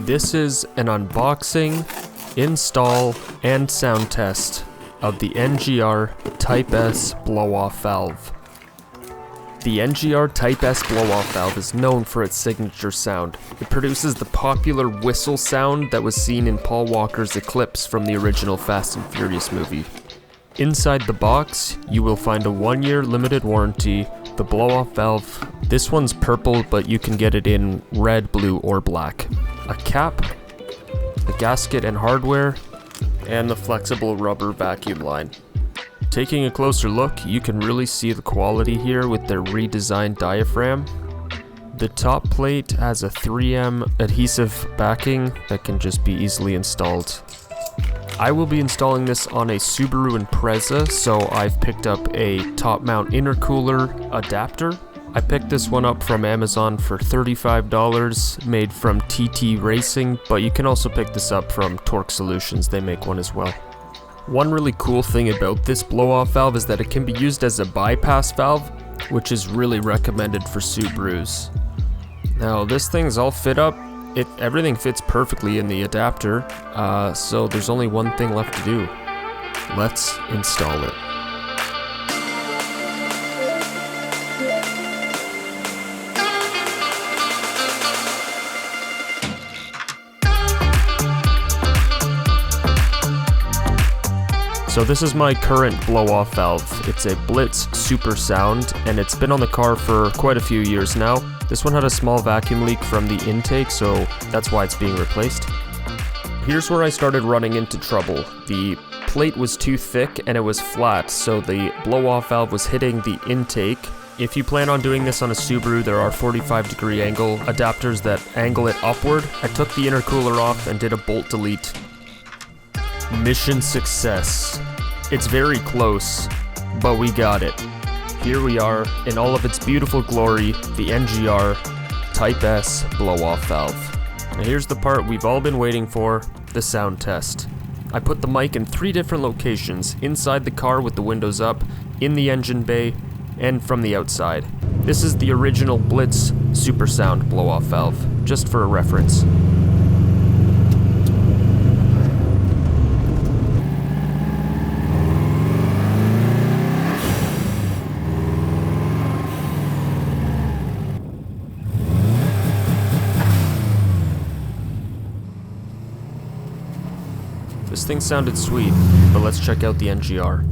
This is an unboxing, install, and sound test of the NGR Type S blow-off valve. The NGR Type S blow-off valve is known for its signature sound. It produces the popular whistle sound that was seen in Paul Walker's Eclipse from the original Fast and Furious movie. Inside the box, you will find a 1-year limited warranty, the blow-off valve. This one's purple, but you can get it in red, blue, or black. A cap, a gasket and hardware, and the flexible rubber vacuum line. Taking a closer look, you can really see the quality here with their redesigned diaphragm. The top plate has a 3M adhesive backing that can just be easily installed. I will be installing this on a Subaru Impreza, so I've picked up a top mount intercooler adapter. I picked this one up from Amazon for $35, made from TT Racing, but you can also pick this up from Torque Solutions, they make one as well. One really cool thing about this blow-off valve is that it can be used as a bypass valve, which is really recommended for Subarus. Now this thing's all fit up, everything fits perfectly in the adapter, so there's only one thing left to do. Let's install it. So this is my current blow-off valve. It's a Blitz Super Sound, and it's been on the car for quite a few years now. This one had a small vacuum leak from the intake, so that's why it's being replaced. Here's where I started running into trouble. The plate was too thick and it was flat, so the blow-off valve was hitting the intake. If you plan on doing this on a Subaru, there are 45-degree angle adapters that angle it upward. I took the intercooler off and did a bolt delete. Mission success. It's very close, but we got it. Here we are in all of its beautiful glory, the NGR Type S blow-off valve. Now here's the part we've all been waiting for, the sound test. I put the mic in 3 different locations, inside the car with the windows up, in the engine bay, and from the outside. This is the original Blitz Super Sound blow-off valve, just for a reference. This thing sounded sweet, but let's check out the NGR.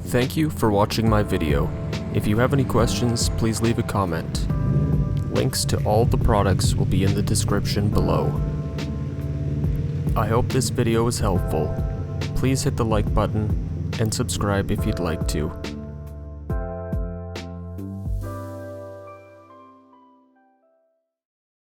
Thank you for watching my video. If you have any questions, please leave a comment. Links to all the products will be in the description below. I hope this video was helpful. Please hit the like button and subscribe if you'd like to.